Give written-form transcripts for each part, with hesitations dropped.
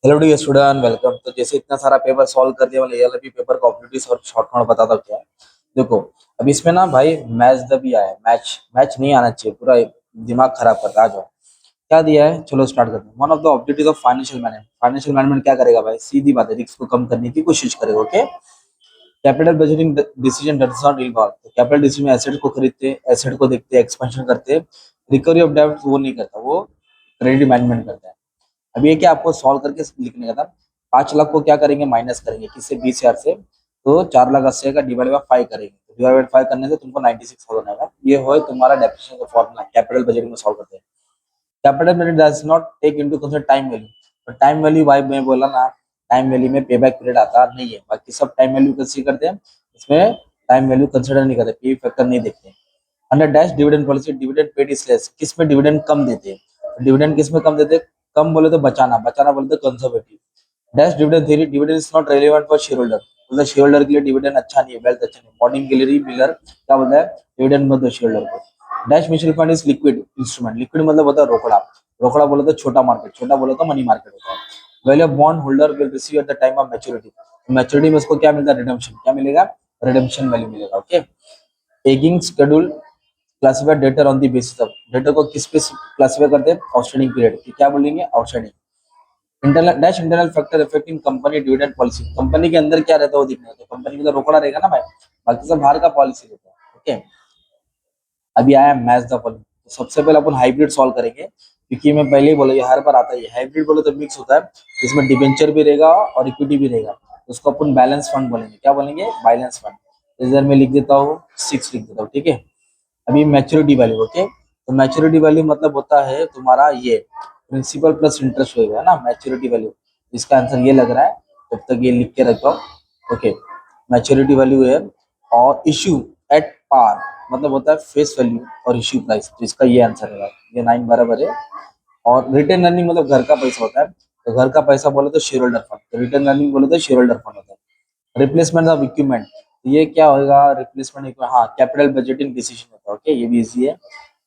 Hello dear student welcome. तो जैसे इतना सारा पेपर सॉल्व कर दिया, मतलब ये वाला भी पेपर का ऑब्जेक्टिव्स और शॉर्ट नोट बताता हूँ क्या है। देखो, अब इसमें ना भाई मैच द भी आया है। मैच मैच नहीं आना चाहिए, पूरा दिमाग खराब करता है। आ जाओ, क्या दिया है, चलो स्टार्ट करते हैं। One of the objective of financial management. Financial management क्या करेगा भाई, सीधी बात है, रिस्क को कम करने की कोशिश करेगा। Okay, capital budgeting decision does not involve. Capital decision में एसेट को खरीदते, एसेट को देखते, एक्सपेंशन करते। रिकवरी ऑफ डेब्ट वो नहीं करता, वो क्रेडिट मैनेजमेंट करता है। अब ये क्या आपको सॉल्व करके लिखने का था। 5 लाख को क्या करेंगे, माइनस करेंगे किससे, 20,000 से। तो 4,80,000 का डिवाइड बाय 5 करेंगे, तो डिवाइड बाय 5 करने से तुमको 96,000 आएगा। ये हो तुम्हारा डेफिनेशन का फॉर्मूला, कैपिटल बजट में सॉल्व करते हैं। Capital budget does not take into consider time value. तो टाइम वैल्यू भाई मैं बोला ना, टाइम वैल्यू में पे बैक पीरियड आता नहीं है, बाकी सब टाइम वैल्यू कंसीडर करते हैं। इसमें टाइम वैल्यू कंसीडर नहीं करते, पी फैक्टर नहीं देखते। Under dash dividend policy, dividend paid is less. किस में डिविडेंड कम देते हैं, डिविडेंड किस में कम देते हैं, कम बोले तो बचाना, बचाना बोले तो conservative. Dash dividend theory, dividend is not relevant for share holder. मतलब शेयर होल्डर के लिए डिविडेंड अच्छा नहीं है, वेल्थ अच्छा नहीं है। मॉर्निंग गिलरी मिलर क्या बोलता है, डिविडेंड मत दो शेयर होल्डर को। Dash mutual fund is liquid instrument. Liquid मतलब होता है रोकड़ा। रोकड़ा बोले तो छोटा मार्केट, छोटा बोले तो मनी मार्केट होता है। Value of bond holder will receive at the time of maturity. Maturity में उसको क्या मिलता है, रिडेम्पशन। क्या मिलेगा, रिडेम्पशन वैल्यू मिलेगा। Okay, ageing schedule classified debtor on the basis of. Debtor को किस पे क्लासिफाई करते हैं, आउटस्टैंडिंग पीरियड। क्या बोलेंगे, outstanding. Internal dash internal factor affecting company dividend policy. Company के अंदर क्या रहता है वो दिखना है, तो कंपनी का तो रोकड़ा रहेगा ना भाई, बाकी सब बाहर का पॉलिसी रहता है। ओके, अभी आया मैच द फॉलोइंग। तो सबसे पहले अपन हाइब्रिड सॉल्व करेंगे, क्योंकि मैं पहले ही बोला ये हर बार आता है। हाइब्रिड बोले तो मिक्स होता है, इसमें डिबेंचर भी रहेगा और इक्विटी भी रहेगा, तो उसको अपन बैलेंस फंड बोलेंगे। क्या बोलेंगे, बैलेंस फंड। इधर मैं लिख देता हूँ 6 लिख देता हूँ, ठीक है। अभी मैच्योरिटी वैल्यू। ओके, तो मैच्योरिटी वैल्यू मतलब होता है तुम्हारा ये प्रिंसिपल प्लस इंटरेस्ट होगा ना मैच्योरिटी वैल्यू। इसका आंसर ये लग रहा है, तब तक ये लिख के रखता हूँ। ओके, मैच्योरिटी वैल्यू है। और इश्यू एट पार मतलब होता है फेस वैल्यू और इश्यू प्राइस, तो इसका ये आंसर है, ये 9 बराबर है। और रिटर्न अर्निंग मतलब घर का पैसा होता है, तो घर का पैसा बोले तो शेयर होल्डर फंड, तो रिटर्न अर्निंग बोले तो शेयर होल्डर फंड होता है। रिप्लेसमेंट ऑफ इक्विपमेंट, ये क्या होगा, रिप्लेसमेंट, हाँ कैपिटल बजटिंग डिसीजन होता है। ओके, ये भी इजी है।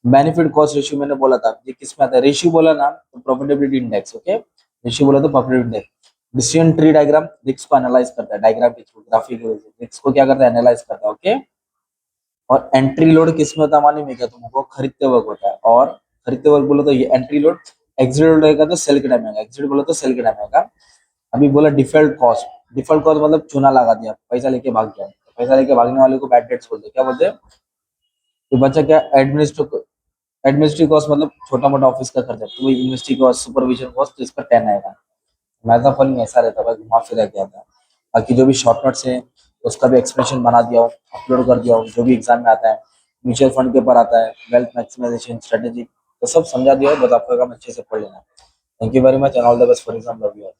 बेनिफिट कॉस्ट रेशियो मैंने बोला था, ये किस में आता है, रेशियो बोला ना तो प्रॉफिटेबिलिटी इंडेक्स। ओके, रेशियो बोला तो profitability index. Decision tree diagram risk को एनालाइज करता है, डायग्राम के थ्रू, ग्राफिक रिस्क को क्या करता है, एनालाइज करता है। ओके, और एंट्री लोड किस में होता है मालूम है क्या तुमको, खरीदते वक्त होता है। और खरीदते वक्त बोलो तो ये एंट्री लोड। एग्जिट लोड रहेगा तो सेल के टाइम आएगा, एग्जिट बोलो तो सेल के टाइम आएगा। अभी बोला डिफॉल्ट कॉस्ट। डिफॉल्ट कॉस्ट मतलब चूना लगा दिया, पैसा लेके भाग गया। पैसा लेके भागने वाले को बैड डेट्स बोलते हैं, क्या बोलते हैं। तो बचा क्या, एडमिनिस्ट्रेटिव कॉस्ट मतलब छोटा मोटा ऑफिस का खर्चा, तो वही इन्वेस्टिंग कॉस्ट, सुपरविजन कॉस्ट, तो इसका 10 आएगा। मैथ फॉलोइंग ऐसा रहता है, घुमा फिरा के आता है। बाकी जो भी शॉर्ट नोट्स है उसका भी एक्सप्लेनेशन बना दिया हो, अपलोड कर दिया हो, जो भी एग्जाम में आता है। म्यूचुअल फंड के ऊपर आता है, वेल्थ मैक्सिमाइजेशन स्ट्रेटेजी, तो सब समझा दिया हो, बस आपका काम अच्छे से पढ़ लेना। Thank you very much and all the best for exam. Love you.